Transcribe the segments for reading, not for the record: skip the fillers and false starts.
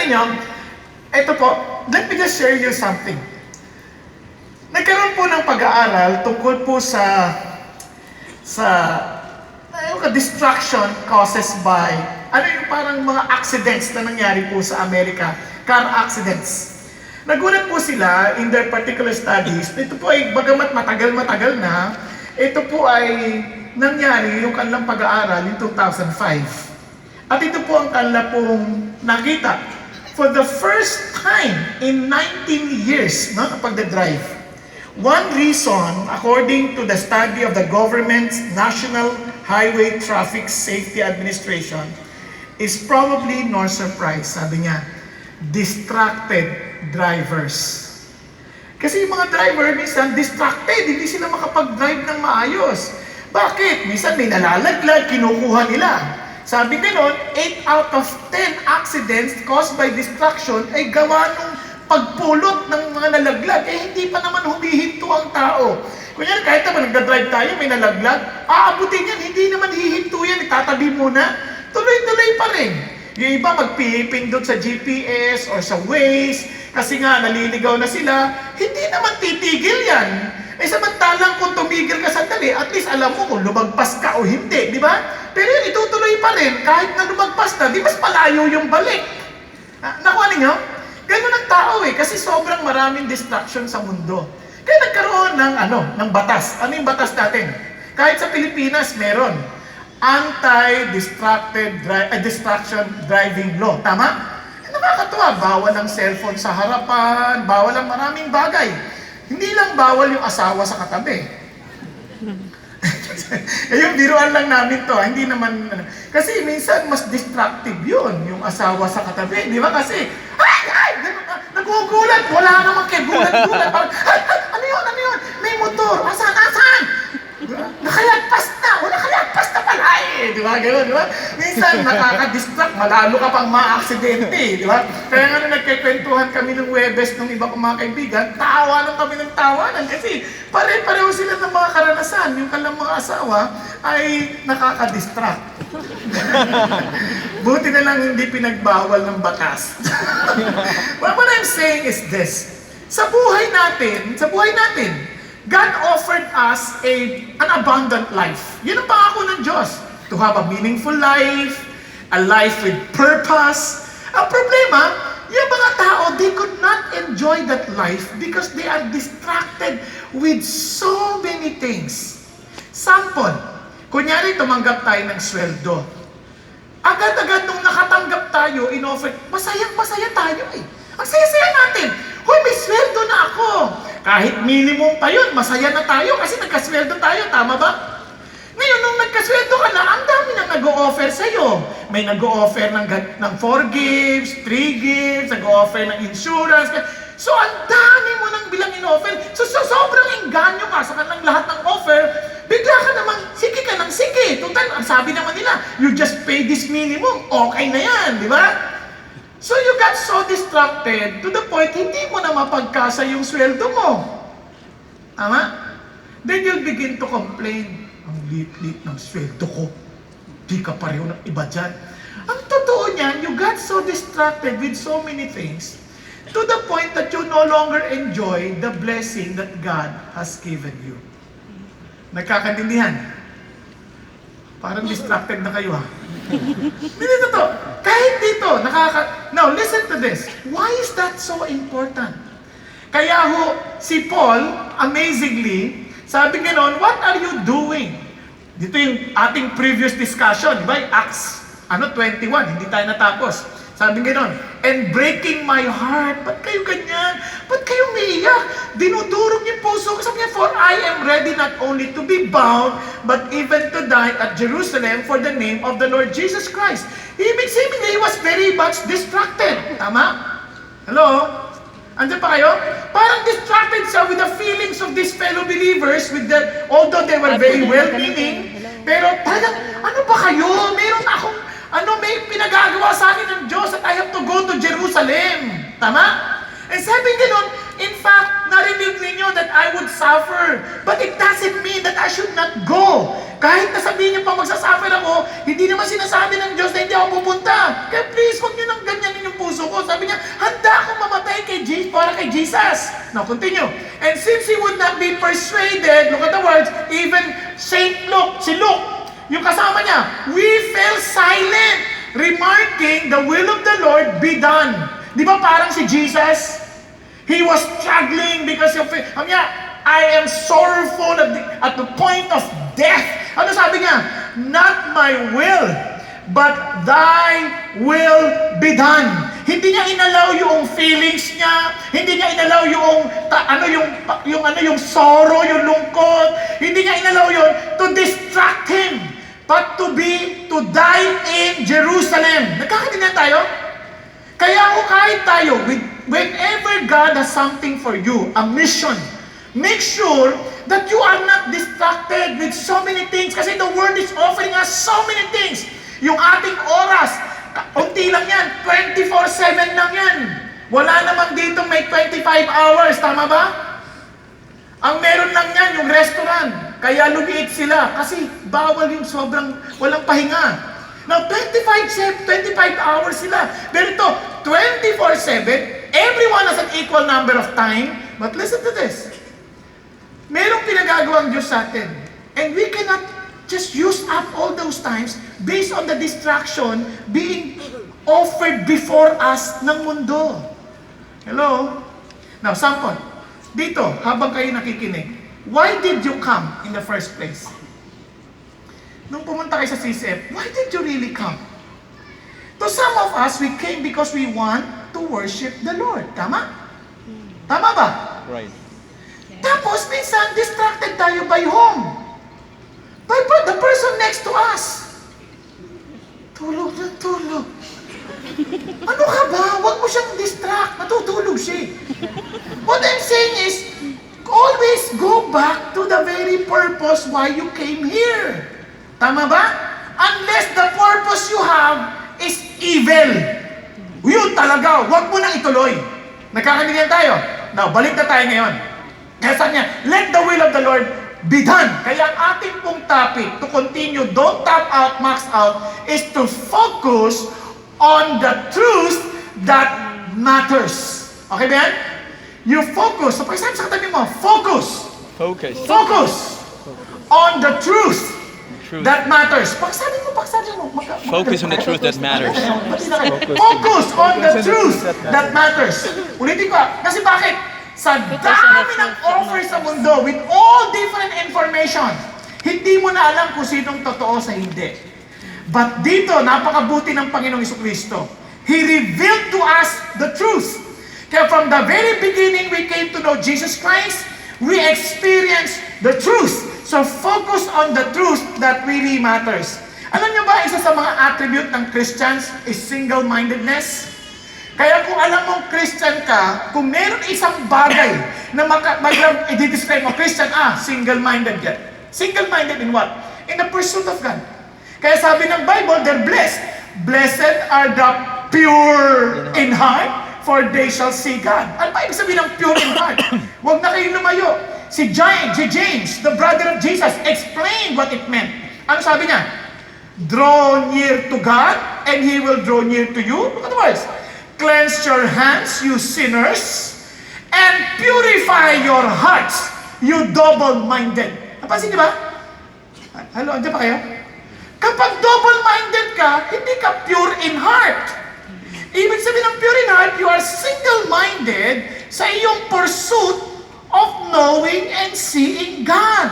niyo, ito po, let me just share you something. Nagkaroon po ng pag-aaral tungkol po sa destruction causes by, ano yung parang mga accidents na nangyari po sa Amerika, car accidents. Nagulat po sila in their particular studies, ito po ay bagamat matagal-matagal na, ito po ay nangyari yung kanilang pag-aaral in 2005. At ito po ang kanila pong nakita. For the first time in 19 years, no, na pagdadrive. One reason, according to the study of the government's National Highway Traffic Safety Administration, is probably no surprise, sabi niya, distracted drivers. Kasi yung mga driver, minsan distracted, hindi sila makapag-drive ng maayos. Bakit? Minsan may nalalaglag, kinukuha nila. Sabi nila, 8 out of 10 accidents caused by distraction ay gawa nung pagpulot ng mga nalaglag. Hindi pa naman humihinto ang tao. Kunyari, kahit naman nagdadrive tayo, may nalaglag, aabutin yan, hindi naman hihinto yan, itatabi muna, tuloy-tuloy pa rin. Yung iba magpipindot sa GPS or sa Waze, kasi nga naliligaw na sila, hindi naman titigil yan. Samantalang kung tumigil ka sandali, at least alam mo kung lumagpas ka o hindi, di ba? Pero yun, itutuloy pa rin, kahit na lumagpas na, di mas malayo yung balik. Nakuha ninyo? Ganun ang tao kasi sobrang maraming distraction sa mundo. Kaya nagkaroon ng batas. Ano yung batas natin? Kahit sa Pilipinas, meron. Distraction driving law. Tama? Nakakatuwa. Bawal ang cellphone sa harapan, bawal ang maraming bagay. Hindi lang bawal yung asawa sa katabi. Yung biruan lang namin to, hindi naman, kasi minsan mas destructive yun, yung asawa sa katabi, di ba? Kasi, nagugulat, wala naman kayo, gulat-gulat, parang, ano yun, may motor, asan? Nakalagpas na, nakalagpas na pala di ba? Gano'n, di ba? Minsan, nakaka-distract, malalo ka pang ma-aksidente, di ba? Kaya nga nagkikwentuhan kami ng Webes ng iba kong mga kaibigan, tawanan kami ng tawanan kasi pare-pareho sila ng mga karanasan. Yung kanilang mga asawa ay nakaka-distract. Buti na lang hindi pinagbawal ng batas. What I'm saying is this, sa buhay natin, God offered us an abundant life. Yun ang pangako ng Diyos. To have a meaningful life, a life with purpose. Ang problema, yung mga tao, they could not enjoy that life because they are distracted with so many things. Sample, kunyari tumanggap tayo ng sweldo. Agad-agad nung nakatanggap tayo, in-offer, masayang-masaya tayo Ang saya-saya natin. Hoy, may sweldo na ako. Kahit minimum pa yun, masaya na tayo kasi nagkasweldo tayo. Tama ba? Ngayon, nung nagkasweldo ka na, ang dami nang nag-o-offer sa'yo. May nag-o-offer ng 4 gifts, 3 gifts, nag-o-offer ng insurance. So, ang dami mo nang bilang in-offer. So, sobrang engganyo ka sa kanilang lahat ng offer. Bigla ka naman, sige ka ng sige. Total, ang sabi naman nila, you just pay this minimum. Okay na yan, di ba? So, you got so distracted to the point, hindi mo na mapagkasa yung sweldo mo. Tama? Then you'll begin to complain, ang lit-lit ng sweldo ko. Di ka pareho ng iba dyan. Ang totoo niyan, you got so distracted with so many things to the point that you no longer enjoy the blessing that God has given you. Nagkakaintindihan? Parang distracted na kayo Hindi totoo. Kahit dito, Now, listen to this. Why is that so important? Kaya si Paul, amazingly, sabi gano'n, what are you doing? Dito yung ating previous discussion, di ba? Acts 21, hindi tayo natapos. Sabi gano'n, and breaking my heart. Ba't kayo ganyan? Ba't kayo umiiyak? Dinudurog yung puso ko. Sabi niya, for I am ready not only to be bound, but even to die at Jerusalem for the name of the Lord Jesus Christ. Ibig sabihin, he was very much distracted. Tama? Hello? Andiyan pa kayo? Parang distracted siya with the feelings of these fellow believers, although they were very well-meaning, pero talagang, ano ba kayo? Meron akong, may pinagagawa sa akin ng Diyos that I have to go to Jerusalem. Tama? And sabi gano'n, in fact, narinig ninyo that I would suffer, but it doesn't mean that I should not go. Kahit nasabihin niyo pa magsasuffer ako, hindi naman sinasabi ng Diyos na hindi ako pupunta. Kaya please, huwag niyo nang ganyanin yung puso ko. Sabi Jesus. Now, continue. And since he would not be persuaded, look at the words, even Saint Luke, si Luke, yung kasama niya, we fell silent, remarking the will of the Lord be done. Di ba parang si Jesus? He was struggling because of, I am sorrowful at the point of death. Ano sabi niya? Not my will, but thy will be done. Hindi niya inalaw yung feelings niya, hindi niya inalaw yung sorrow, yung lungkot. Hindi niya inalaw yun to distract him, but to die in Jerusalem. Nagkakaintindihan tayo? Kaya kahit tayo, whenever God has something for you, a mission, make sure that you are not distracted with so many things kasi the world is offering us so many things. Yung ating oras, unti lang yan, 24/7 lang yan. Wala namang dito may 25 hours, tama ba? Ang meron lang yan, yung restaurant. Kaya lumiit sila kasi bawal yung sobrang walang pahinga. Now, 25 hours sila. Pero ito, 24/7, everyone has an equal number of time. But listen to this. Merong pinagagawang Diyos sa atin. And we cannot just use up all those times based on the distraction being offered before us ng mundo. Hello? Now, sample. Dito, habang kayo nakikinig, why did you come in the first place? Nung pumunta kayo sa CCF, why did you really come? To some of us, we came because we want to worship the Lord. Tama? Tama ba? Right. Tapos, minsan, distracted tayo by home. By the person next to us. Tulog na tulog. Ano ka ba? Huwag mo siyang distract. Natutulog siya. What I'm saying is, always go back to the very purpose why you came here. Tama ba? Unless the purpose you have is evil. Yun talaga, huwag mo nang ituloy. Nagkakaintindihan tayo? Now, balik na tayo ngayon. Kaya sabi niya, let the will of the Lord be done. Kaya ang ating pong topic, to continue, don't tap out, max out, is to focus on the truth that matters. Okay ba yan? You focus. So, pag-sabi sa katabi mo, focus. Focus. Focus on the truth that matters. Pag-sabi mo. Focus on the truth that matters. Focus on the truth that matters. Ulitin ko, kasi bakit? Sa dami ng offer sa mundo with all different information, hindi mo na alam kung sinong totoo sa hindi. But dito, napakabuti ng Panginoong Jesucristo. He revealed to us the truth. Kaya from the very beginning we came to know Jesus Christ, we experienced the truth. So focus on the truth that really matters. Alam niyo ba, isa sa mga attribute ng Christians is single-mindedness? Kaya kung alam mong Christian ka, kung meron isang bagay na i-describe mo, Christian, single-minded yan. Single-minded in what? In the pursuit of God. Kaya sabi ng Bible, they're blessed. Blessed are the pure in heart, for they shall see God. Ano ba ibig sabihin ng pure in heart? Huwag na kayong lumayo. Si James, the brother of Jesus, explained what it meant. Ano sabi niya? Draw near to God, and He will draw near to you. Look at the words. Cleanse your hands, you sinners, and purify your hearts, you double-minded. Napansin niyo ba? Hello, andiyan pa kayo? Kapag double-minded ka, hindi ka pure in heart. Ibig sabihin ng pure in heart, you are single-minded sa iyong pursuit of knowing and seeing God.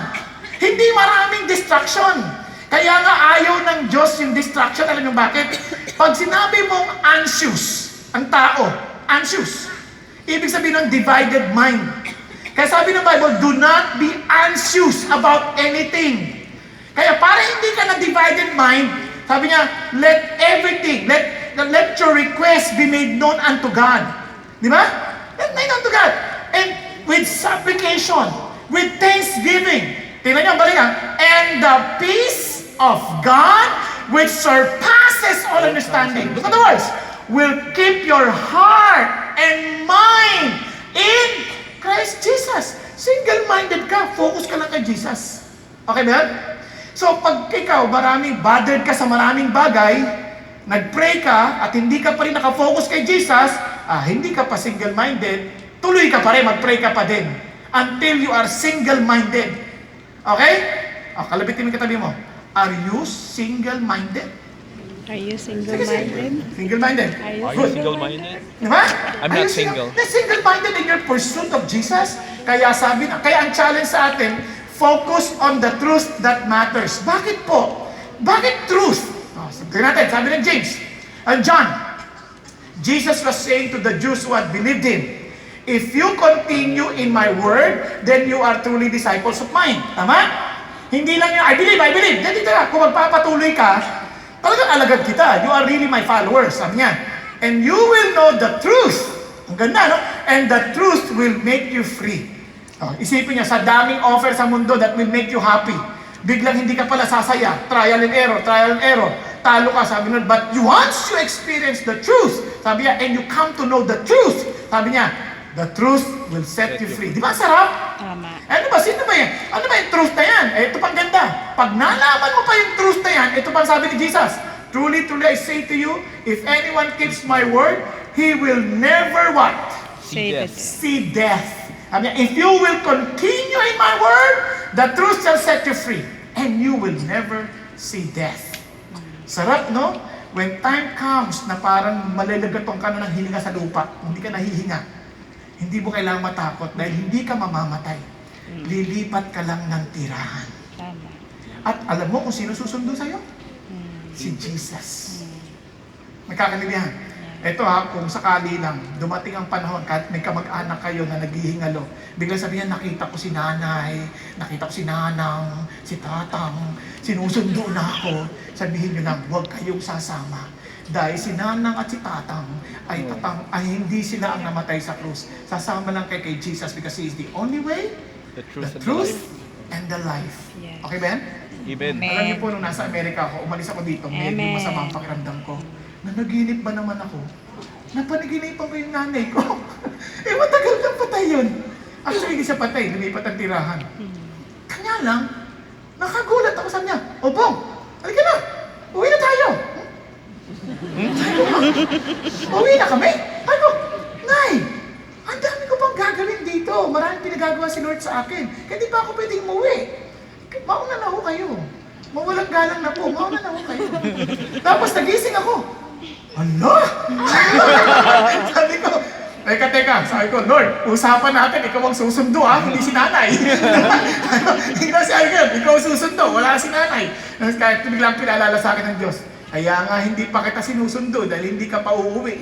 Hindi maraming distraction. Kaya nga ayaw ng Diyos yung distraction. Alam niyo bakit? Pag sinabi mong anxious, ang tao, anxious. Ibig sabihin ng divided mind. Kaya sabi ng Bible, do not be anxious about anything. Kaya para hindi ka na divided mind, sabi niya, let everything, let your request be made known unto God. Di ba? Let made known to God. And with supplication, with thanksgiving. Tingnan niyo, balik and the peace of God, which surpasses all understanding. Look at the words. Will keep your heart and mind in Christ Jesus. Single-minded ka, focus ka lang kay Jesus. Okay ba? So, pag ikaw, bothered ka sa maraming bagay, nag-pray ka, at hindi ka pa rin nakafocus kay Jesus, hindi ka pa single-minded, tuloy ka pa rin, mag-pray ka pa din. Until you are single-minded. Okay? Kalabitin mo yung katabi mo. Are you single-minded? Are you single-minded? Single-minded. Are you Are you single-minded? Diba? I'm Are not you single. Single-minded in your pursuit of Jesus. Kaya ang challenge sa atin, focus on the truth that matters. Bakit po? Bakit truth? Tignan natin, sabi ng James and John, Jesus was saying to the Jews who had believed Him, if you continue in my word, then you are truly disciples of mine. Tama? Hindi lang yung, I believe. Dito na, kung magpapatuloy ka, talagang alagad kita. You are really my followers. Sabi niya. And you will know the truth. Ang ganda, no? And the truth will make you free. Isipin niya, sa daming offer sa mundo that will make you happy. Biglang hindi ka pala sasaya. Trial and error. Talo ka, sabi nun. But once you experience the truth, sabi niya, and you come to know the truth, sabi niya, the truth will set you free. Di ba sarap? Tama. Sino ba yan? Ano ba yung truth na yan? Ito pang ganda. Pag nalaman mo pa yung truth na yan, ito pang sabi ni Jesus, truly, truly, I say to you, if anyone keeps my word, he will never what? See death. Sabi niya, if you will continue in my word, the truth shall set you free. And you will never see death. Sarap, no? When time comes na parang malalagatong ka na ng hininga sa lupa, hindi ka nahihinga, hindi mo kailangang matakot dahil hindi ka mamamatay. Lilipat ka lang ng tirahan. Tama. At alam mo kung sino susundo sa'yo? Si Jesus. May kakanibihan. Ito kung sakali lang, dumating ang panahon, kahit may kamag-anak kayo na naghihingalo, bigla sabihin, nakita ko si nanay, nakita ko si nanang, si tatang, sinusundo na ako. Sabihin nyo lang, huwag kayong sasama. Dahil si nanang at si tatang ay hindi sila ang namatay sa krus. Sasama lang kay Jesus because He is the only way, The the truth, truth, and the life. Yes. Okay, Ben? Amen. Amen. Alam niyo po, nung nasa Amerika ako, umalis ako dito, medyo Amen. masama ang pakiramdam ko. Nanaginip ba naman ako? Napanaginipan ko yung nanay ko. Matagal nang patay yun. Actually, hindi siya patay, lumipat ang tirahan. Kanya lang, nakagulat ako sa niya. O Bong, halika na, uwi na tayo. Uwi na kami? Ano? Nay, ang dami ko pang gagawin dito. Maraming pinagagawa si Lord sa akin. Kaya di pa ako pwedeng umuwi. Mauna na ho kayo. Mawalang galang na po. Mauna na ho kayo. Tapos nagising ako. Ala! Sabi ko, teka. Sabi ko, Lord, usapan natin. Ikaw ang susundo hindi si nanay. Hindi na si Alger. Ikaw ang susundo. Wala si nanay. Kaya biglang pinaalala sa akin ng Diyos. Kaya nga hindi pa kita sinusundo dahil hindi ka pa uuwi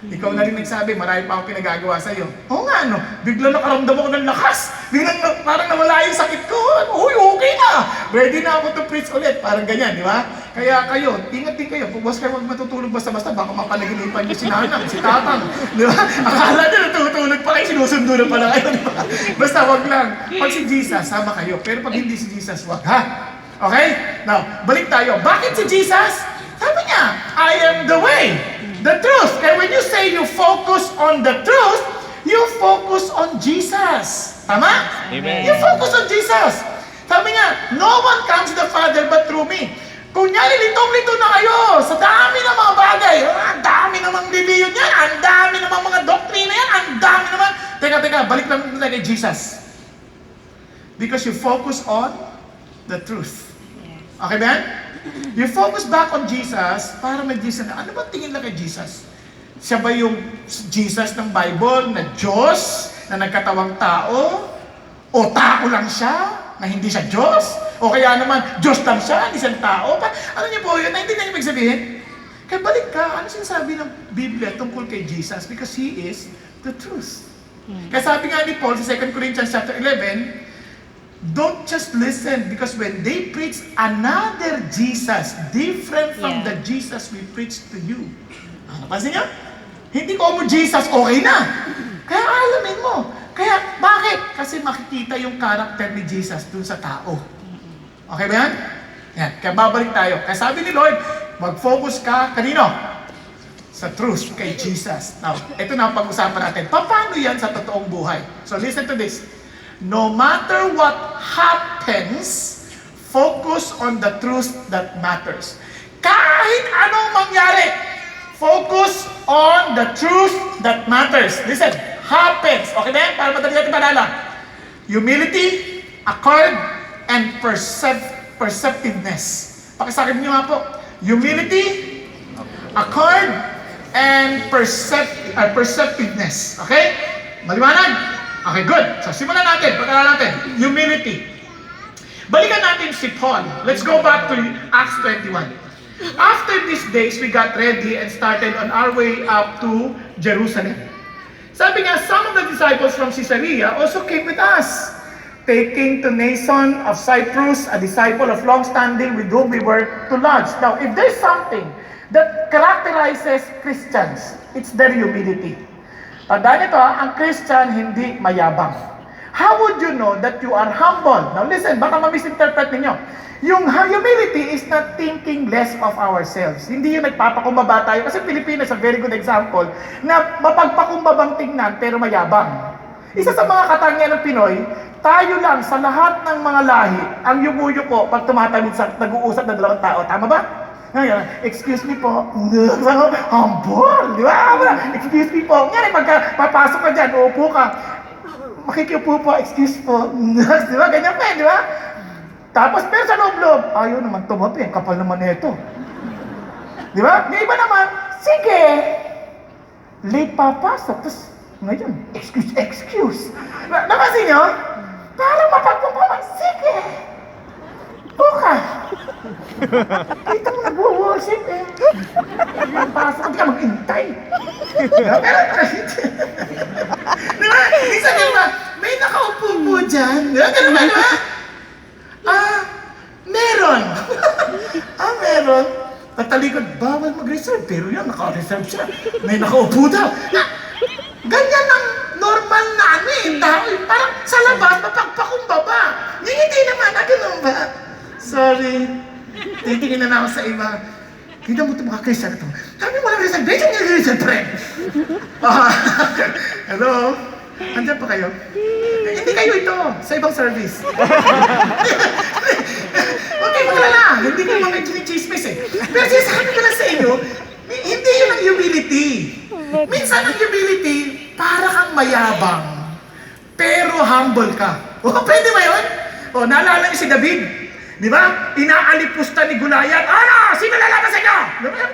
Ikaw na rin nagsabi, marami pa akong pinagagawa sa'yo. Oo nga, biglang nakaramdam ako ng lakas. Biglang parang nawala yung sakit ko. Uy, okay na. Ready na ako to preach ulit. Parang ganyan, di ba? Kaya kayo, ingat din kayo. Huwag kayo matutulog basta-basta. Baka mapanaginipan niyo si nanang, si tatang. Di ba? Akala niyo natutulog pa kayo, sinusundo na pala kayo. Di ba? Basta wag lang. Pag si Jesus, sama kayo. Pero pag hindi si Jesus, wag ha? Okay? Now, balik tayo. Bakit si Jesus? Sabi niya, I am the way. The truth. Kaya when you say you focus on the truth, you focus on Jesus. Tama? Amen. You focus on Jesus. Sabi niya, no one comes to the Father but through me. Kunyari, litong-lito na kayo sa dami ng mga bagay. Ang dami namang reliyon yan. Ang dami namang mga doktrina yan. Ang dami naman. Teka, balik lang tayo kay Jesus. Because you focus on the truth. Okay, Ben? You focus back on Jesus para may Jesus na. Ano ba tingin lang kay Jesus? Siya ba yung Jesus ng Bible na Diyos na nagkatawang tao? O tao lang siya na hindi siya Diyos? O kaya naman Diyos lang siya, hindi siya tao? Ano niyo po yun? Naintindihan niyo ibig sabihin? Kaya balik ka, ano sinasabi ng Biblia tungkol kay Jesus? Because He is the truth. Kaya sabi nga ni Paul sa 2 Corinthians chapter 11, don't just listen because when they preach another Jesus different from the Jesus we preach to you. Napansin niyo? Hindi ko mo Jesus, okay na. Kaya alamin mo. Kaya bakit? Kasi makikita yung karakter ni Jesus dun sa tao. Okay ba yan? Yan. Kaya babalik tayo. Kaya sabi ni Lord, mag-focus ka kanino? Sa truth kay Jesus. Now, ito na ang pag-usapan natin. Paano yan sa totoong buhay? So listen to this. No matter what happens, focus on the truth that matters. Kahit anong mangyari, focus on the truth that matters. Listen, happens. Okay ba yan? Para madali natin malala. Humility, accord, and perceptiveness. Pakisakit niyo nga po. Humility, accord, and perceptivenness. Okay? Maliwanag? Okay, good. So, simulan natin. Pag-aralan natin. Humility. Balikan natin si Paul. Let's go back to Acts 21. After these days, we got ready and started on our way up to Jerusalem. Sabi nga, some of the disciples from Caesarea also came with us, taking to Nason of Cyprus, a disciple of long standing with whom we were to lodge. Now, if there's something that characterizes Christians, it's their humility. Tandaan ito, ang Christian hindi mayabang. How would you know that you are humble? Now listen, baka ma-misinterpret ninyo. Yung humility is not thinking less of ourselves. Hindi yung nagpapakumbaba tayo. Kasi Pilipinas, a very good example, na mapagpakumbabang tingnan pero mayabang. Isa sa mga katangian ng Pinoy, tayo lang sa lahat ng mga lahi, ang yumuyo pag tumatawid sa nag-uusap na dalawang tao. Tama ba? Ngayon, excuse me po. Humble. Di ba? Excuse me po. Ngayon, pagka papasok ka dyan, uupo ka. Makikiupo po, excuse po. Di ba? Ganyan pa di ba? Tapos, pero sa loob-loob, ayaw naman tumapi, ang kapal naman nito. Di ba? May iba naman, sige. Late papasok, tapos ngayon, excuse. Napansin nyo? Parang mapagpapaman, sige. Buka. Kita mo nag-worship eh. Pasok, hindi ka mag-intay. Pero, di ba? Isa diba, may nakaupo po dyan. Ganun ba, di ba? Meron. Meron. Tatalikod, bawal mag-reserve. Pero yan, naka-reserve siya. May nakaupo daw. Ganyan ang normal na tao. Parang sa labas, mapagpakumbaba. Hindi naman, ganun ba? Sorry. Titingin na ako sa iba. Hindi mo ito mga Christian ito. Sabi mo lang reservation, yung reserve. Hello? Andiyan pa kayo? Hindi kayo ito. Sa ibang service. Okay, magalala. Hindi kayo mga chinichismis eh. Pero sinasabi ko lang sa inyo, hindi yun ang humility. Minsan ang humility, para kang mayabang. Pero humble ka. Pwede ba yun? Naalala niyo si David? Di ba? Inaalipusta ni Goliath. Sino lalaban sa inyo?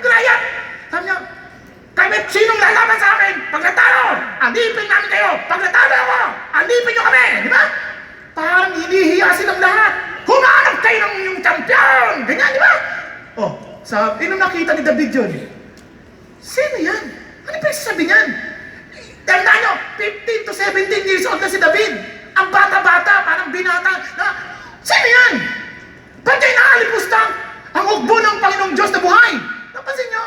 Goliath! Sabi niya, sinong lalaban sa akin? Pag natalo, alipin namin kayo. Pag natalo ako, alipin niyo kami. Di ba? Parang hinihiya silang lahat. Humanap kayo ng inyong champion. Ganyan, di ba? Inong nakita ni David yun? Sino yan? Ano pa yung sabi niyan? Tandaan nyo, 15 to 17 years old na si David. Ang bata-bata, parang binata. Sino yan? Ba't kayo naalipusta ang ugbo ng Panginoong Diyos na buhay? Napansin nyo?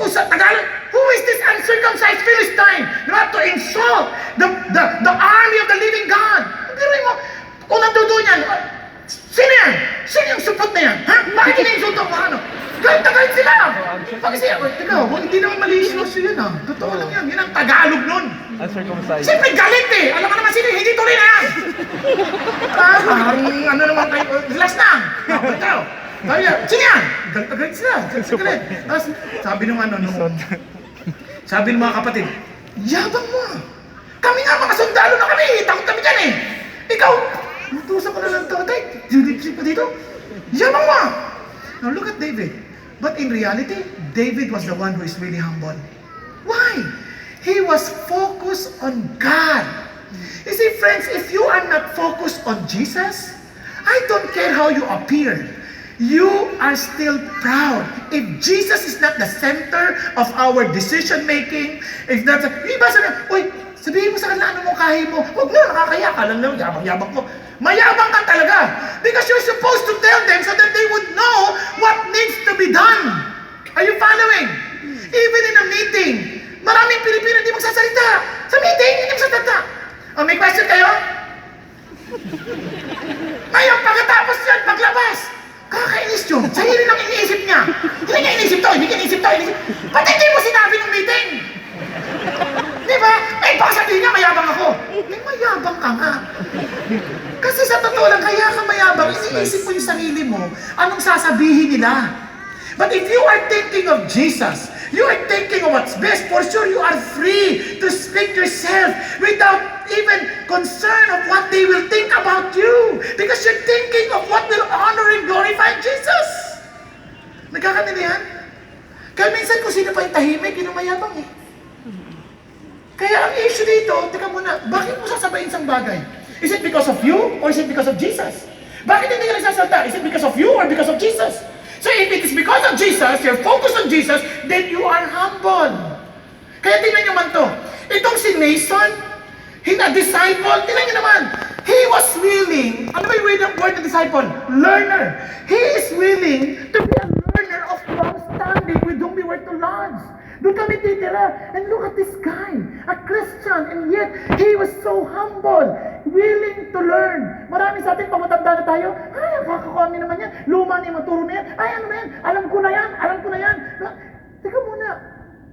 Sa Tagalog, who is this uncircumcised Philistine? Not to insult the army of the living God. Pero mo, kung nandudo niyan, sino yan? Sino yung supot na yan? Bakit iniinsulto mo Galit sila! Bakit siya? Teka, hindi naman malicious yun Totoo lang yan. Yan ang Tagalog nun. Uncircumcised. Siyempre galit eh! Alam ka naman sino, hindi tuloy na yan! Ano naman kayo? Relax lang! Ikaw! Sino yan? Galit sila. Galit. Tapos sabi nung sabi ng mga kapatid, yabang mo! Kami nga mga sundalo na kami! Takot kami dyan eh! Ikaw! Natusan ko na lang tatay. Judipsip pa dito. Yabang mo! Now look at David. But in reality, David was the one who is really humble. Why? He was focused on God. You see, friends, if you are not focused on Jesus, I don't care how you appear. You are still proud. If Jesus is not the center of our decision-making, if that's iba sabihin mo sa kanila, ano mo kahi mo? Huwag na, nakakaya ka lang naman, yabang-yabang mo. Mayabang ka talaga. Because you're supposed to tell them so that they would know what needs to be done. Are you following? Even in a meeting, maraming Pilipino hindi magsasalita. Sa meeting, hindi magsasalita. May question kayo? Ngayon, pagkatapos yan, paglabas, kakainis yun. Sarili lang iniisip niya. Hindi niya iniisip to, hindi niya iniisip to. Ba't hindi mo sinabi ng meeting? Di ba? Baka sabihin niya, mayabang ako. Mayabang ka nga. Kasi sa totoo lang, kaya ka mayabang, iniisip mo yung sarili mo, anong sasabihin nila. But if you are thinking of Jesus, You are thinking of what's best. For sure, you are free to speak yourself without even concern of what they will think about you. Because you're thinking of what will honor and glorify Jesus. Nagkakaintindihan? Kaya minsan kung sino pa yung tahimik, yun ang mayabang eh. Kaya ang issue dito, teka muna, bakit mo sasabayin isang bagay? Is it because of you or is it because of Jesus? Bakit hindi ka nagsasalta? Is it because of you or because of Jesus? So if it is because of Jesus, you're focused on Jesus, then you are humble. Kaya tingnan nyo man to. Itong si Mason, a disciple, tingnan nyo naman. He was willing, ano ba yung word na disciple? Learner. He is willing to be a learner of long standing with whom we were to lodge. Doon kami titira. And look at this guy, a Christian, and yet he was so humble, willing to learn. Marami sa atin, pamatanda na tayo, ay, kakakami naman yan, luma na yung maturo na yan, ay, ano na yan, alam ko na yan. Teka muna,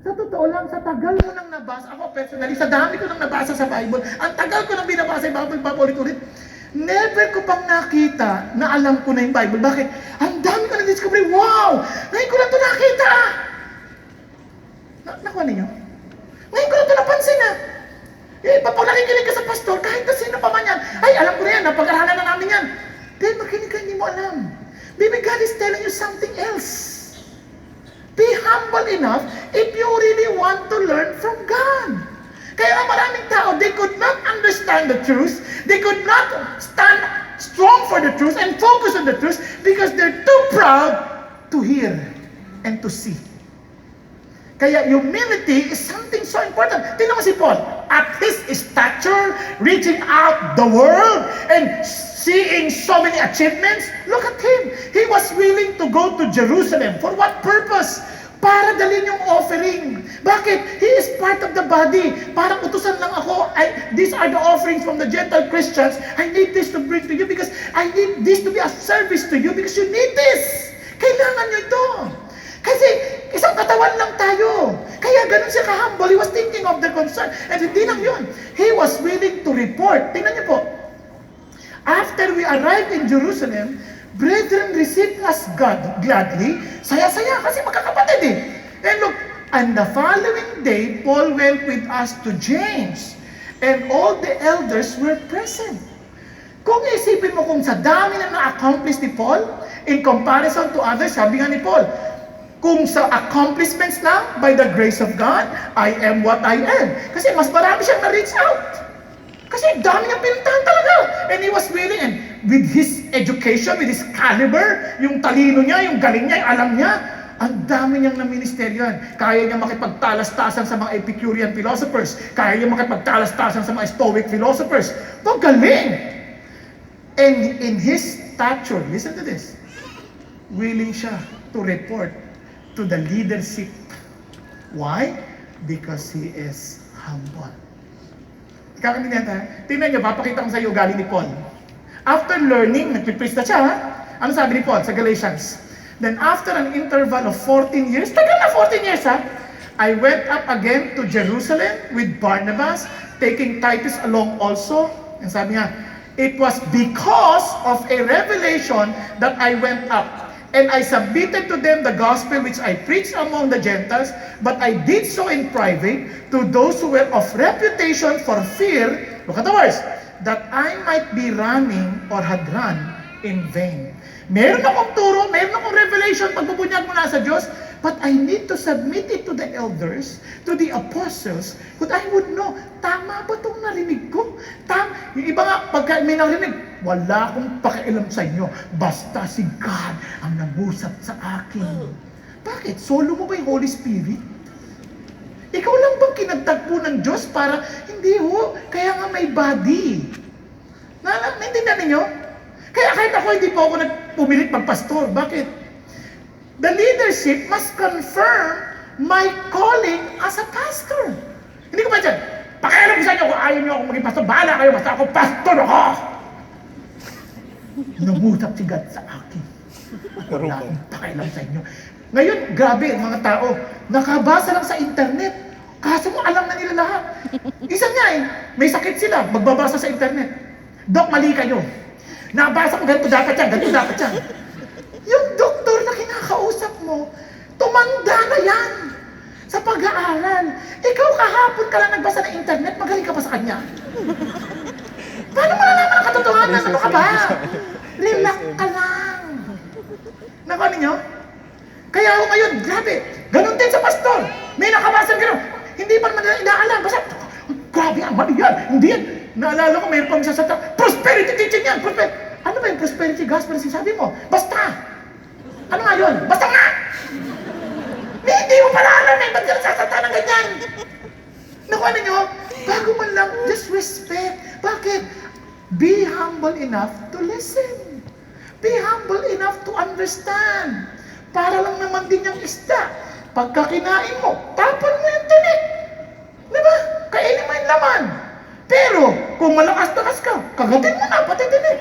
sa totoo lang, sa tagal mo nang nabasa, ako personally, sa dami ko nang nabasa sa Bible, ang tagal ko nang binabasa yung Bible, paulit-ulit, never ko pang nakita na alam ko na yung Bible. Bakit? Ang dami ko na-discover, wow! Ngayon ko lang ito nakita. Nakuha ninyo? Ngayon ko lang ito napansin pag nakikinig ka sa pastor, kahit na sino pa man yan, ay, alam ko na yan, napag-aralan na namin yan. Then, makinig ka, hindi mo alam. Maybe God is telling you something else. Be humble enough if you really want to learn from God. Kaya ang maraming tao, they could not understand the truth, they could not stand strong for the truth and focus on the truth because they're too proud to hear and to see. Kaya humility is something so important. Tingnan mo si Paul. At his stature, reaching out the world and seeing so many achievements, look at him. He was willing to go to Jerusalem. For what purpose? Para dalhin yung offering. Bakit? He is part of the body. Parang utusan lang ako. These are the offerings from the Gentile Christians. I need this to bring to you because I need this to be a service to you because you need this. Kailangan nyo ito. Kasi isang katawan lang tayo. Kaya ganun siya ka-humble. He was thinking of the concern. And hindi lang yun. He was willing to report. Tingnan niyo po. After we arrived in Jerusalem, brethren received us gladly. Saya-saya kasi magkakapatid eh. And look, and the following day, Paul went with us to James. And all the elders were present. Kung isipin mo kung sa dami na na-accomplish ni Paul, in comparison to others, sabi nga ni Paul, kung sa accomplishments lang, by the grace of God, I am what I am. Kasi mas marami siyang na-reach out. Kasi dami niyang pinuntahan talaga. And he was willing, and with his education, with his caliber, yung talino niya, yung galing niya, yung alam niya, ang dami niyang na-ministeryon. Kaya niya makipagtalas-tasan sa mga Epicurean philosophers. Kaya niya makipagtalas-tasan sa mga Stoic philosophers. Ito, galing! And in his stature, listen to this, willing siya to report to the leadership. Why? Because he is humble. Kakaintindihan tayo? Tingnan niyo, papakita ko sa iyo ugali ni Paul. After learning, nagpipreach na siya, ano sabi ni Paul sa Galatians? Then after an interval of 14 years, tagal na 14 years I went up again to Jerusalem with Barnabas, taking Titus along also. And sabi niya, it was because of a revelation that I went up. And I submitted to them the gospel which I preached among the Gentiles, but I did so in private to those who were of reputation for fear, look at the words, that I might be running or had run in vain. Meron akong turo, meron akong revelation, pagbubunyag mo na sa Diyos, but I need to submit it to the elders, to the apostles, that I would know, tama ba itong narinig ko? Yung iba nga, pagka may narinig, wala akong pakialam sa inyo, basta si God ang nangusap sa akin. Bakit? Solo mo ba yung Holy Spirit? Ikaw lang bang kinagtagpo ng Diyos para, hindi ho, kaya nga may body. Naintindihan ninyo? Kaya kahit ako, hindi po ako nagpumilit magpastor. Bakit? The leadership must confirm my calling as a pastor. Hindi ko ba dyan, pakialam ko sa inyo kung ayaw nyo akong maging pastor, bahala kayo, basta ako pastor ako! Nangusap si God sa akin. Wala akong pakialam sa inyo. Ngayon, grabe, mga tao, nakabasa lang sa internet. Kaso mo, alam na nila lahat. Isa nga may sakit sila, magbabasa sa internet. Dok, mali kayo. Nabasa ko, ganito dapat yan, ganito dapat yan. Yung doktor na kinakausap mo, tumanda na yan. Sa pag-aaral. Ikaw kahapon ka lang nagbasa ng internet, magaling ka pa sa kanya. Paano mo nalaman ang katotohanan? Ano ka ba? Relax ka lang. Nakuha ninyo? Kaya ako ngayon, grabe. Ganon din sa pastor. May nakabasa gano'n. Hindi pa naman inaalam. Basta, grabe, mali yan. Hindi yan. Naalala ko, mayroon pang sasata. Prosperity teaching yan. Ano ba yung prosperity gospel sinasabi mo? Basta. Ano nga yun? Basta nga. Hindi mo pala alam eh. Ba't ka nasasata ng ganyan? Nakuha ninyo? Bago man lang, just respect. Bakit? Be humble enough to listen. Be humble enough to understand. Para lang naman din yung isda. Pagka kinain mo, tapon mo yung tinik. Diba? Kainin mo yung laman. Pero, kung malakas-takas ka, kagatin mo na, pati tinik.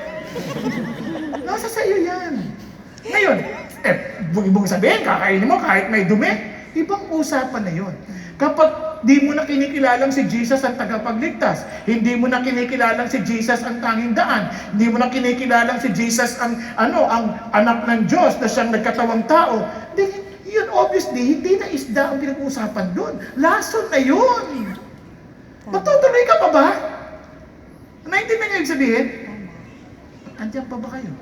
Nasa sa iyo yan. Ngayon, ibang sabihin, kakainin mo kahit may dumi. Ibang usapan na yun. Kapag di mo na kinikilalang si Jesus ang tagapagligtas, hindi mo na kinikilalang si Jesus ang tanging daan, hindi mo na kinikilalang si Jesus ang anak ng Diyos na siyang nagkatawang tao, yun obviously, hindi na isda ang pinag-uusapan doon. Lason na yun. Matutuloy ka pa ba? Naintindihan niyo yung sabihin? Andiyan pa ba kayo?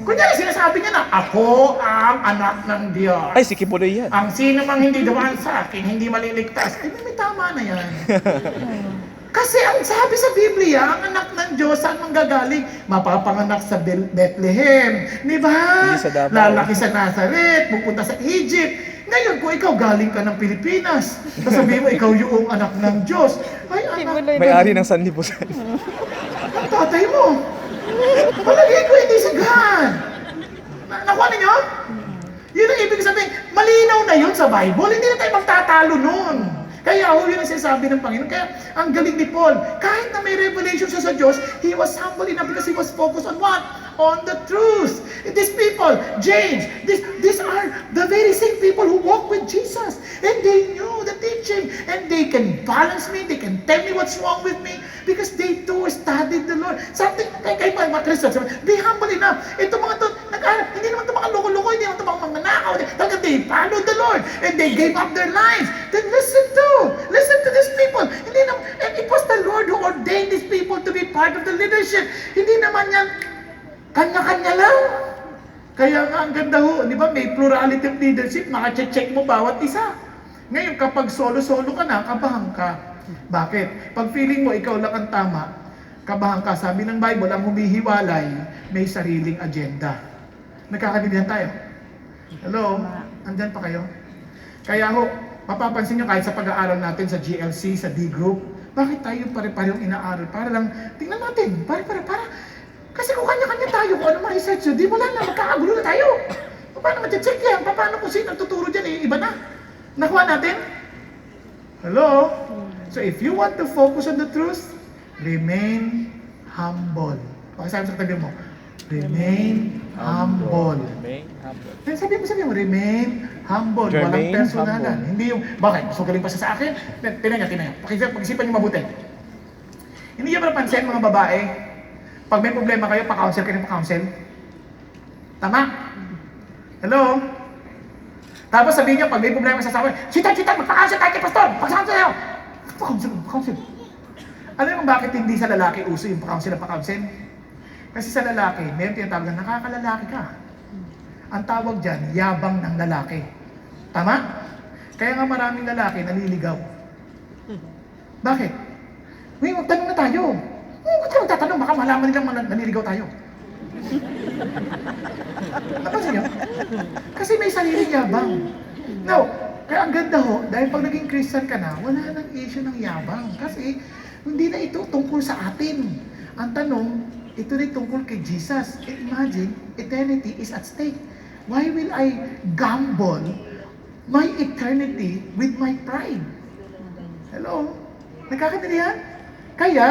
Kunyari, sinasabi niya na, ako ang anak ng Diyos. Ay, si Kipuloy yan. Ang sino mang hindi dumaan sa akin, hindi maliligtas. May tama na yan. Kasi ang sabi sa Biblia, ang anak ng Diyos, saan manggagaling? Mapapanganak sa Bethlehem. Di ba? Hindi sa Davao. Lalaki sa Nazareth, pupunta sa Egypt. Ngayon, kung ikaw galing ka ng Pilipinas, sasabihin mo, ikaw yung anak ng Diyos. Ay, anak. May-ari ng sanlibusan. Ang tatay mo. Palagay ko hindi si God. Nakuha ninyo? Yun ang ibig sabihin. Malinaw na yun sa Bible. Hindi na tayo magtatalo nun. Kaya yun ang sinasabi ng Panginoon. Kaya ang galing ni Paul. Kahit na may revelation siya sa Diyos, he was humble enough because he was focused on what? On the truth. These people, James, these are the very same people who walk with Jesus. And they knew the teaching. And they can balance me. They can tell me what's wrong with me. Because they too studied the Lord. Something, kaya mga Christians, be humble enough. Ito mga to, hindi naman ito mga loko-loko, hindi naman ito mga nakaw. Talagang they followed the Lord. And they gave up their lives. Then listen to these people. Hindi naman, and it was the Lord who ordained these people to be part of the leadership. Hindi naman yan, kanya-kanya lang. Kaya nga ang ganda ho, di ba, may plurality of leadership, makacheck mo bawat isa. Ngayon, kapag solo-solo ka na, kabahan ka. Bakit? Pag feeling mo ikaw lang ang tama, kabahan ka. Sabi ng Bible, ang humihiwalay, may sariling agenda. Nagkakaintindihan tayo? Hello? Andyan pa kayo? Kaya ho, mapapansin nyo kahit sa pag-aaral natin sa GLC, sa D group, bakit tayo pare-parehong inaaral? Para lang, tingnan natin, para. Kasi kung kanya-kanya tayo, kung ano ma-research yun, di wala na, magkakagulo na tayo. Paano ma-check yan? Paano kung sino ang tuturo dyan, iba na. Nakuha natin? Hello? So if you want to focus on the truth, remain humble. Pakisabi sa katabi mo, remain humble. Remain humble. Sabi mo, remain humble. Remain Walang personalan. humble. Hindi yung, bakit? Mas magaling pa siya sa akin? Tinan niyo. Pag-isipan niyo mabuti. Hindi niyo napansin mga babae, pag may problema kayo, pa-counsel kayo pa-counsel. Tama? Hello? Tapos sabihin niyo, pag may problema sa asawa, Chita, magpa-counsel tayo kay pastor! Pag-counsel tayo! Pa-counsel. Alam mo bakit hindi sa lalaki uso yung pa-counsel? Kasi sa lalaki, meron tinatawag na nakakalalaki ka. Ang tawag dyan, yabang ng lalaki. Tama? Kaya nga maraming lalaki naliligaw. Bakit? Uy, magtanong na tayo. Ba't ka magtatanong? Baka malaman nilang naliligaw tayo. Napansin niyo? Kasi may sariling yabang. Now, kaya ang ganda ho, dahil pag naging Christian ka na, wala nang issue ng yabang. Kasi hindi na ito tungkol sa atin. Ang tanong, ito na tungkol kay Jesus. Imagine, eternity is at stake. Why will I gamble my eternity with my pride? Hello? Nagkakaintindihan? Kaya,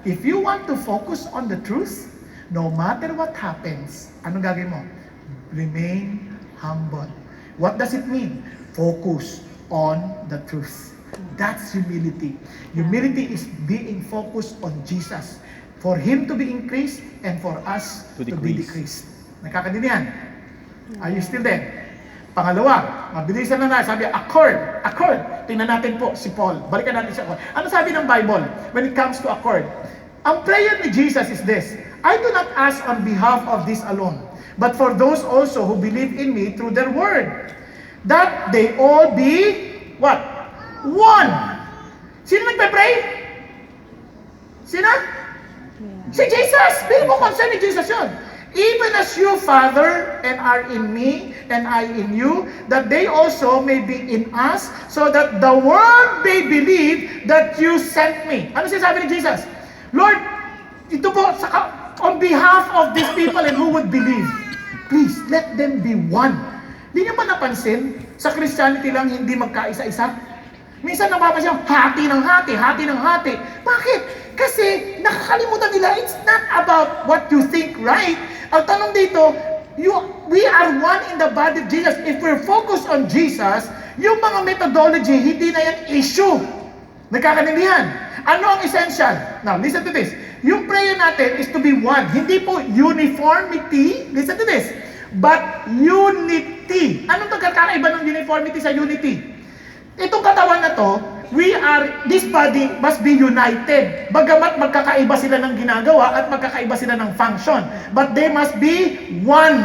if you want to focus on the truth, no matter what happens, anong gagawin mo? Remain humble. What does it mean? Focus on the truth. That's humility. Humility is being focused on Jesus. For Him to be increased and for us to be decreased. Nakakaintindihan? Are you still there? Pangalawa, mabilisan na sabi, accord. Tingnan natin po si Paul. Balikan natin siya. Ano sabi ng Bible when it comes to accord? Ang prayer ni Jesus is this: I do not ask on behalf of this alone, but for those also who believe in me through their word, that they all be, what? One. Sino nagpe-pray? Sino? Si Jesus! Pero mo concern ni Jesus yun. Even as you, Father, and are in me, and I in you, that they also may be in us, so that the world may believe that you sent me. Ano sinasabi ni Jesus? Lord, ito po, on behalf of these people and who would believe, please, let them be one. Hindi niyo ba napansin, sa Christianity lang hindi magkaisa-isa? Minsan napapansin, hati ng hati. Bakit? Kasi nakakalimutan nila, it's not about what you think, right? Ang tanong dito, we are one in the body of Jesus. If we're focused on Jesus, yung mga methodology, hindi na yan issue. Nagkakanindihan. Ano ang essential? Now, listen to this. Yung prayer natin is to be one. Hindi po uniformity, listen to this, but unity. Anong pagkakaiba ng uniformity sa unity? Itong katawan na to, this body must be united. Bagamat magkakaiba sila ng ginagawa at magkakaiba sila ng function. But they must be one.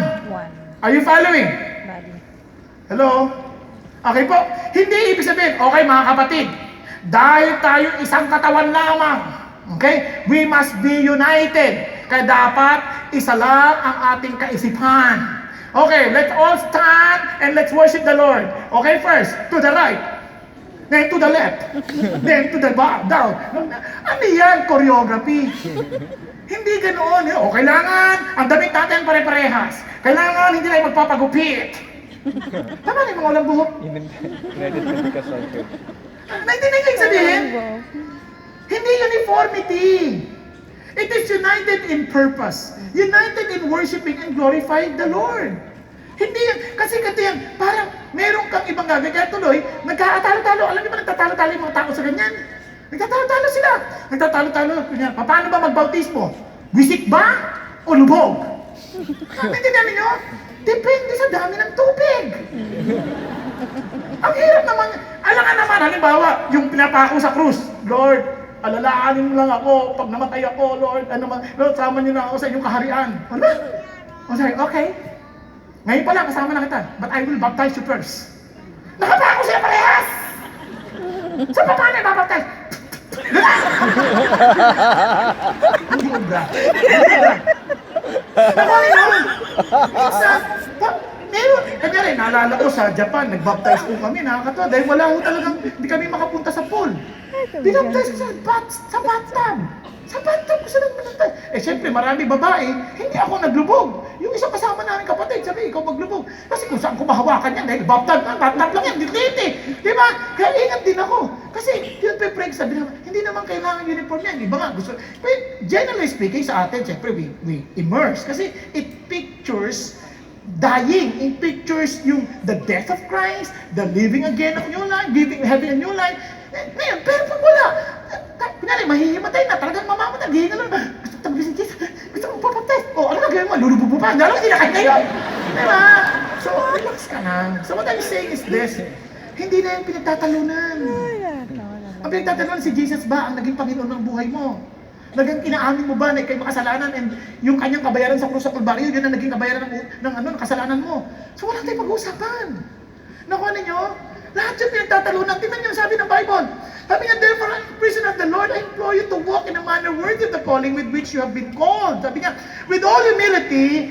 Are you following? Body. Hello? Okay po. Hindi ibig sabihin, okay mga kapatid, dahil tayo isang katawan lamang, okay? We must be united. Kaya dapat isa lang ang ating kaisipan. Okay, let's all stand and let's worship the Lord. Okay, first, to the right. Then to the left. Then to the down. Ano yan? Choreography. Hindi ganoon. O, kailangan, ang damit natin pare-parehas. Kailangan, hindi tayo magpapagupit. Tama na yung mga walang buhok. Inedit ka sa akin. Naintindihan niyo yung sabihin? Hindi uniformity. It is united in purpose. United in worshiping and glorifying the Lord. Hindi yan. Kasi ganito yan. Parang meron kang ibang gagawin. Kaya tuloy, nagkakatalo-talo. Alam niyo ba nagtatalo-talo yung mga tao sa ganyan? Nagtatalo-talo sila. Nagtatalo-talo. Paano ba magbautismo? Wisik ba? O lubog? Naintindihan niyo? Depende sa dami ng tubig. Ang hirap naman. Alam nga naman, halimbawa, yung pinapako sa krus. Lord, alalaanin mo lang ako. Pag namatay ako, Lord, Lord, sama niyo na ako sa inyong kaharian. Ano? O sabi, okay. Ngayon pala, kasama na kita. But I will baptize you first. Nakapako sila parehas! So, paano ibabaptize? Hindi obra. Meron. Kanya rin, naalala ko sa Japan, nag-baptize po kami, nakakatawa. Dahil wala ko talagang, hindi kami makapunta sa pool. Binaptize ko sa bathtub. Sa bathtub ko sila nagpunta. Siyempre, marami babae, hindi ako naglubog. Yung isang kasama namin kapatid, sabi, ikaw maglubog. Kasi kung saan ko mahawakan yan, dahil bathtub lang yan, diklit eh. Di ba? Kaya ingat din ako. Kasi, yun pa yung sabi naman, hindi naman kailangan uniform yan. Iba nga, gusto. But generally speaking, sa atin, siyempre, we immerse. Kasi it pictures dying. It pictures yung the death of Christ, the living again of new life, having a new life. Ngayon, pero pag wala, kunyari, mahihimatay na, talagang mamamatay, gihinga lang, gusto ko tabi si Jesus, gusto ko papatay. O, ano gagawin mo? Lulubog mo pa? Lalo, hindi na kayo ngayon. Diba? So, relax ka na. So, what I'm saying is this, hindi na yung pinagtatalunan. Ang pinagtatalunan si Jesus ba ang naging Panginoon ng buhay mo? Nagang inaamin mo ba na ikay makasalanan and yung kanyang kabayaran sa krus sa Kalbaryo, yun ang naging kabayaran ng kasalanan mo. So, wala tayong pag-uusapan. Nakuha ninyo? Lahat yung pinagtatalunan. Tingnan niyo, sabi ng Bible. Sabi nga, therefore, I'm a prisoner of the Lord. I implore you to walk in a manner worthy of the calling with which you have been called. Sabi nga, with all humility,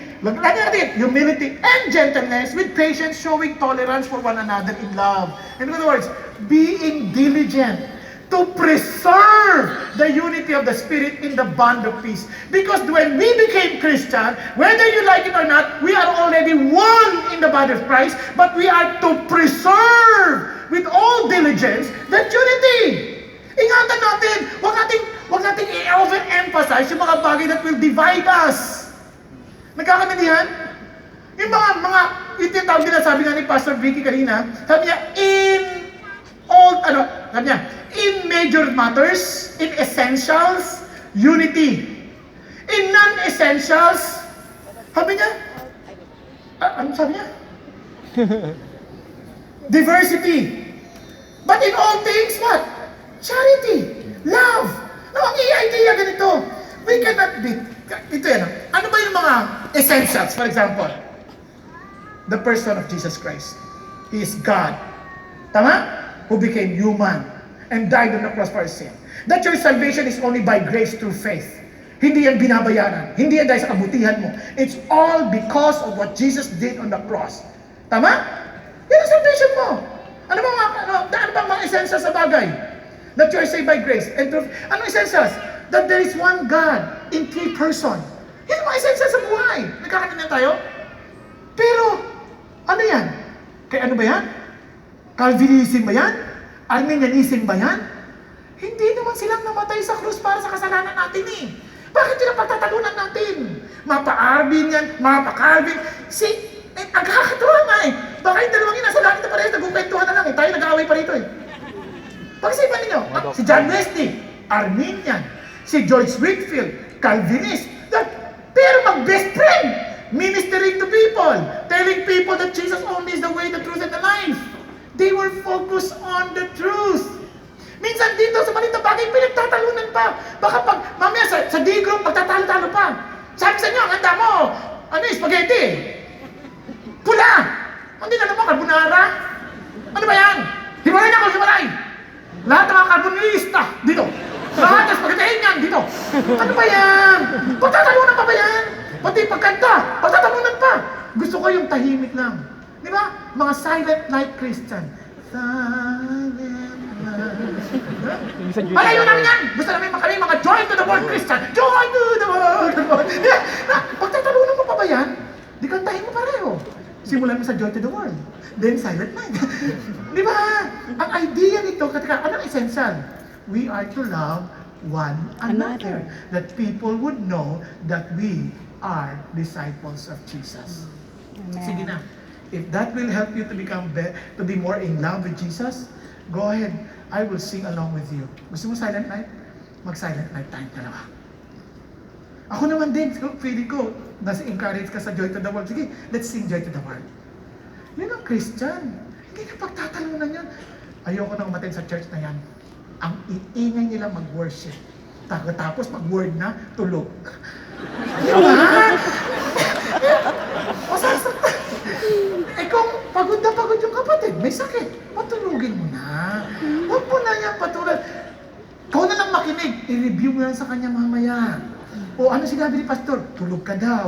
humility and gentleness, with patience, showing tolerance for one another in love. In other words, being diligent to preserve the unity of the Spirit in the bond of peace. Because when we became Christian, whether you like it or not, we are already one in the body of Christ, but we are to preserve with all diligence that unity. Ingatan natin, wag nating i-overemphasize yung mga bagay that will divide us. Nagkakaintindihan? Yung yung tinatawag nila, sabi nga ni Pastor Vicky kanina, sabi niya, in major matters, in essentials, unity. In non-essentials, sabi niya, ano sabi niya? diversity. But in all things, what? Charity, love. Now, ang idea ganito, we cannot be, ito yan, ano ba yung mga essentials, for example? The person of Jesus Christ. He is God. Tama? Who became human and died on the cross for our sin. That your salvation is only by grace through faith. Hindi yan binabayaran. Hindi yan dahil sa kabutihan mo. It's all because of what Jesus did on the cross. Tama? Yan ang salvation mo. Ano bang mga essentials sa bagay? That you are saved by grace. And through, ano essentials? That there is one God in three person. Yan ang mga essentials sa buhay. Nagkakanin tayo? Pero, ano yan? Kaya ano ba yan? Calvinism ba yan? Arminianism ba yan? Hindi naman silang namatay sa krus para sa kasalanan natin eh. Bakit yun ang pagtatalunan natin? Mapa-Arvin yan, mapa-Calvin. Ang kakatuwa nga eh. Baka yung dalawang yun nasa langit na parehas, nagkukwentuhan na lang eh. Tayo nag-aaway pa rito eh. Pag-isipan ninyo, si John Wesley, Arminian. Si George Whitefield, Calvinist. Pero mag-best friend, ministering to people, telling people that Jesus only is the way, the truth, and the life. They were focused on the truth. Minsan dito sa maliit na bagay, pinagtatalunan pa. Baka pag, mamaya sa D-group, magtatalo-talo pa. Sabi sa inyo, ang handa mo, spaghetti. Pula! Hindi na naman, carbonara. Ano ba yan? Himalay na ako, himalay! Lahat ng mga carbonista, dito. Lahat ng spaghettihin yan, dito. Ano ba yan? Pagtatalunan pa ba yan? Pati pagkanta, pagtatalunan pa. Gusto ko yung tahimik lang. Di ba? Mga silent night Christian. Silent night. Malayo namin yan! Gusto namin kami mga joy to the world Christian. Joy to the world! Pagtatalunan mo pa ba yan? Di kantahin mo pareho. Simulan mo sa joy to the world. Then silent night. Di ba? Ang idea nito, anong essential? We are to love one another. That people would know that we are disciples of Jesus. Amen. Sige na. If that will help you to become to be more in love with Jesus, go ahead. I will sing along with you. Gusto mo silent night? Mag-silent night time dalawa. Ako naman din, feeling ko, nasa-encourage ka sa Joy to the World. Sige, let's sing Joy to the World. Yun ang Christian. Hindi na pagtatalunan yun. Ayoko nang umatin sa church na yan. Ang iingay nila mag-worship. Tapos mag-word na, tulog. Di ba? Masasaktan. Kung pagod na pagod yung kapatid, may sakit, patulugin mo na. Huwag mo na yan patulad. Kau na lang makinig, i-review mo lang sa kanya mamaya. O ano sinabi ni Pastor? Tulog ka daw.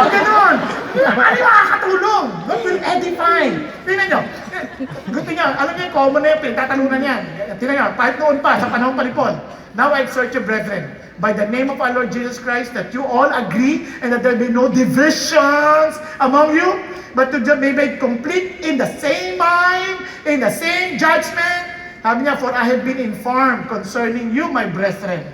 Ganon. Ano yung makakatulong? What will edify? Tingnan nyo. Gusto nyo, alam nyo yung common na yung pinagtatalunan yan. Tingnan nyo, kahit noon pa, sa panahon pa ni Paul. Now I exhort you, brethren, by the name of our Lord Jesus Christ, that you all agree and that there be no divisions among you, but to be made complete in the same mind, in the same judgment. Sabi niya, for I have been informed concerning you, my brethren,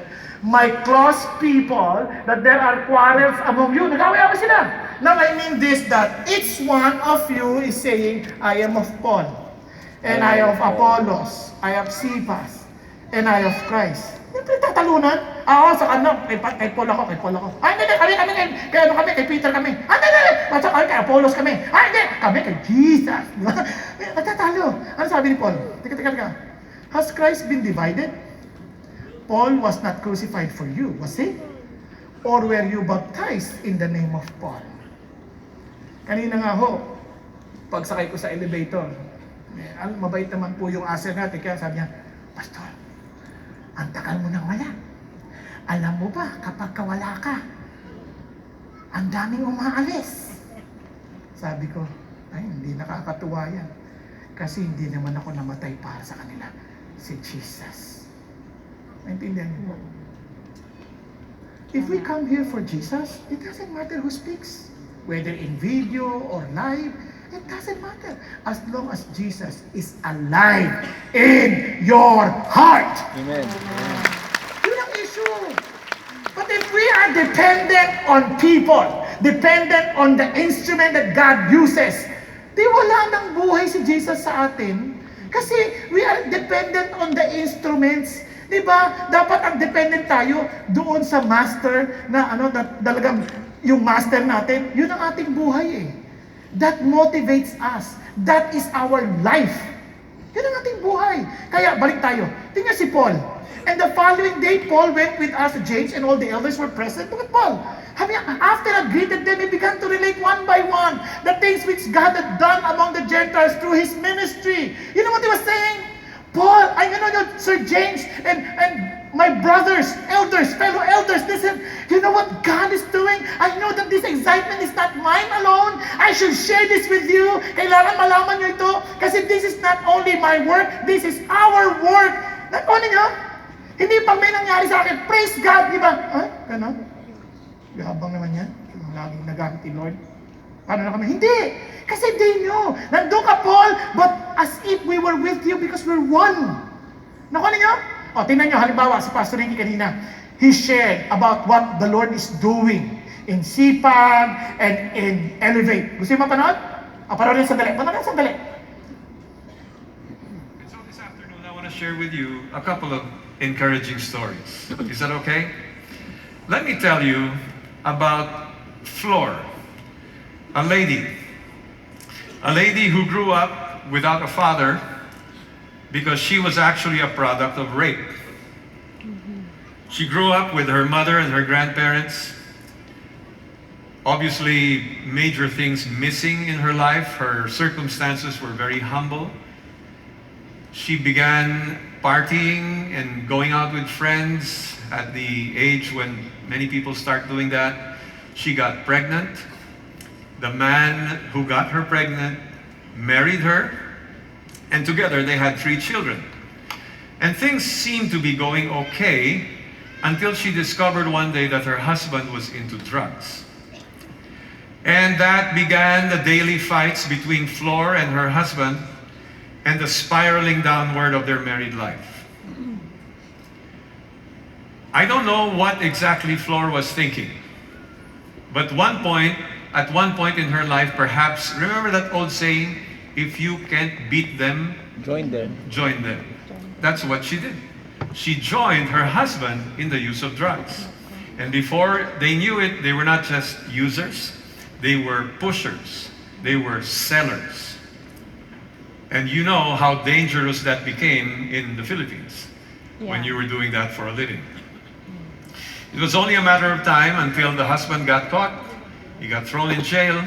my close people, that there are quarrels among you. Nag-away-away sila. Now I mean this, that each one of you is saying, I am of Paul, and I of Apollos, I of Cephas, and I of Christ. Yung pinagtatalunan, sa kay Paul ako, hindi, kami, kay Peter kami. Kay Apollos kami. Hindi, kami kay Jesus. Natatalo. Ano sabi ni Paul? Teka. Has Christ been divided? Paul was not crucified for you, was he? Or were you baptized in the name of Paul? Kanina nga ho, pagsakay ko sa elevator, mabait naman po yung usher natin, kaya sabi niya, Pastor, ang tagal mo nang wala. Alam mo ba, kapag kawala ka, ang daming umaalis. Sabi ko, ay, hindi nakakatuwa yan. Kasi hindi naman ako namatay para sa kanila. Si Jesus. Naintindihan niyo? If we come here for Jesus, it doesn't matter who speaks. Whether in video or live, it doesn't matter. As long as Jesus is alive in your heart. Amen. Yun ang issue. But if we are dependent on people, dependent on the instrument that God uses, di wala nang buhay si Jesus sa atin. Kasi we are dependent on the instruments. Di ba? Dapat ang dependent tayo doon sa master na na talagang yung master natin, yun ang ating buhay eh. That motivates us. That is our life. Yun ang ating buhay. Kaya, balik tayo. Tingnan si Paul. And the following day, Paul went with us to James, and all the elders were present. Look at Paul. After I greeted them, he began to relate one by one the things which God had done among the Gentiles through his ministry. You know what he was saying? Paul, I know Sir James and my brothers, elders, fellow elders, listen, you know what God is doing? I know that this excitement is not mine alone. I should share this with you. Kailangan malaman nyo ito kasi this is not only my work, this is our work. Nakunin nyo? Hindi pag may nangyari sa akin, praise God, di ba? Ay, gano'n? Gabang naman yan. Laging nagamit ni Lord. Paano na kami? Hindi! Kasi they knew. Nandun ka, Paul, but as if we were with you because we're one. Nakunin nyo? O, tingnan nyo, halimbawa, si Pastor Ricky kanina, he shared about what the Lord is doing in CPAG and in Elevate. Gusto mo mapanood? O, panoorin sandali. Panoorin sandali. And so this afternoon, I want to share with you a couple of encouraging stories. Is that okay? Let me tell you about Flor, a lady who grew up without a father because she was actually a product of rape. She grew up with her mother and her grandparents. Obviously, major things missing in her life. Her circumstances were very humble. She began partying and going out with friends at the age when many people start doing that. She got pregnant. The man who got her pregnant married her, and together they had 3 children. And things seemed to be going okay until she discovered one day that her husband was into drugs. And that began the daily fights between Flor and her husband and the spiraling downward of their married life. I don't know what exactly Flor was thinking, but at one point in her life, perhaps, remember that old saying, if you can't beat them, Join them. join them. That's what she did. She joined her husband in the use of drugs. And before they knew it, they were not just users, they were pushers, they were sellers. And you know how dangerous that became in the Philippines when you were doing that for a living. It was only a matter of time until the husband got caught. He got thrown in jail.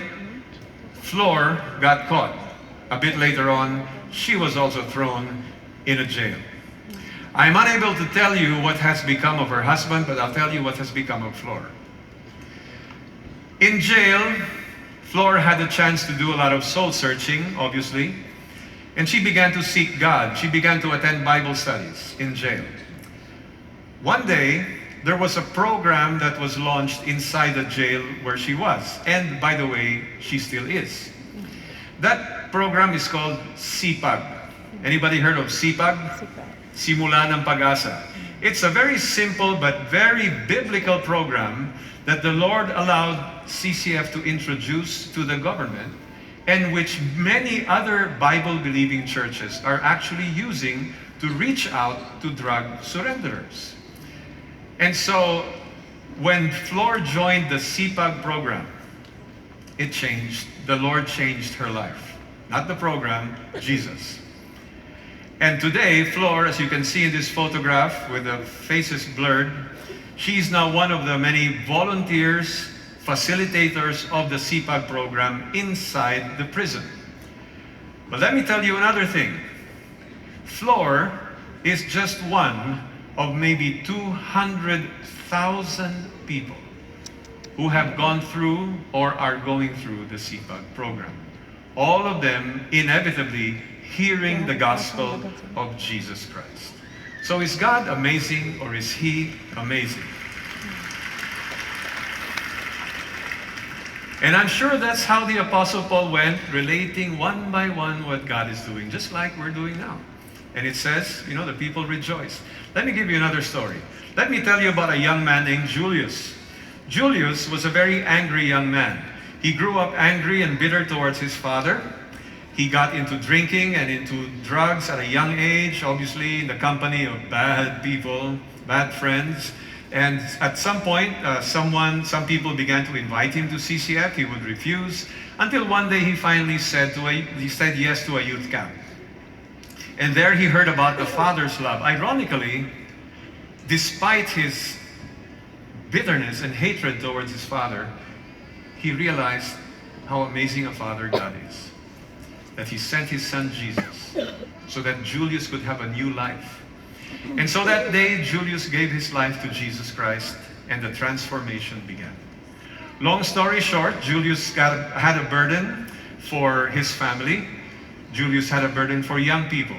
Flor got caught. A bit later on, she was also thrown in a jail. I'm unable to tell you what has become of her husband, but I'll tell you what has become of Flor. In jail, Flor had a chance to do a lot of soul searching, obviously, and she began to seek God. She began to attend Bible studies in jail. One day, there was a program that was launched inside the jail where she was. And by the way, she still is. That program is called CPAG. Anybody heard of CPAG? Simula ng Pag-asa. It's a very simple but very biblical program that the Lord allowed CCF to introduce to the government, and which many other Bible-believing churches are actually using to reach out to drug surrenderers. And so, when Flor joined the CPAG program, it changed. The Lord changed her life. Not the program, Jesus. And today, Flor, as you can see in this photograph with the faces blurred, she's now one of the many volunteers, facilitators of the CPAG program inside the prison. But let me tell you another thing. Flor is just one of maybe 200,000 people who have gone through or are going through the CPAG program. All of them inevitably hearing the gospel of Jesus Christ. So is God amazing or is He amazing? And I'm sure that's how the Apostle Paul went, relating one by one what God is doing, just like we're doing now. And it says, you know, the people rejoice. Let me give you another story. Let me tell you about a young man named Julius. Julius was a very angry young man. He grew up angry and bitter towards his father. He got into drinking and into drugs at a young age, obviously in the company of bad people, bad friends. And at some point, some people began to invite him to CCF. He would refuse, until one day he finally said yes to a youth camp. And there he heard about the Father's love. Ironically, despite his bitterness and hatred towards his father, he realized how amazing a Father God is. That he sent his son Jesus so that Julius could have a new life. And so that day, Julius gave his life to Jesus Christ, and the transformation began. Long story short, Julius had a burden for his family. Julius had a burden for young people.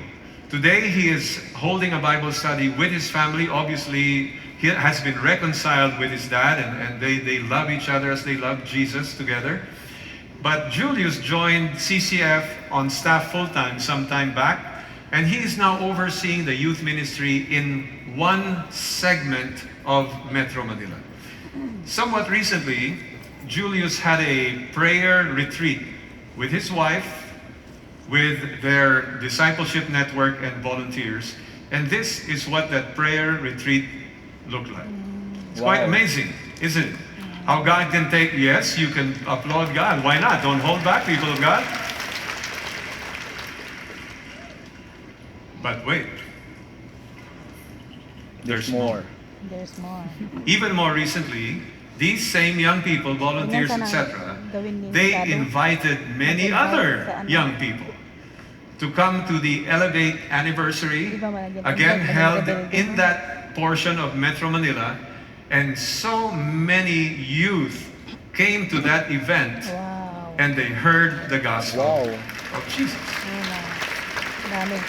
Today, he is holding a Bible study with his family. Obviously, he has been reconciled with his dad, and they love each other as they love Jesus together. But Julius joined CCF on staff full-time some time back, and he is now overseeing the youth ministry in one segment of Metro Manila. Somewhat recently, Julius had a prayer retreat with his wife, with their discipleship network and volunteers, and this is what that prayer retreat looked like. It's quite amazing, isn't it? How God can take, yes, you can applaud God. Why not? Don't hold back, people of God. But wait, there's more. There's more. Even more recently, these same young people, volunteers, etc., they invited many other young people to come to the Elevate anniversary, again held in that portion of Metro Manila, and so many youth came to that event. Wow. And they heard the gospel Wow. of Jesus. Dami.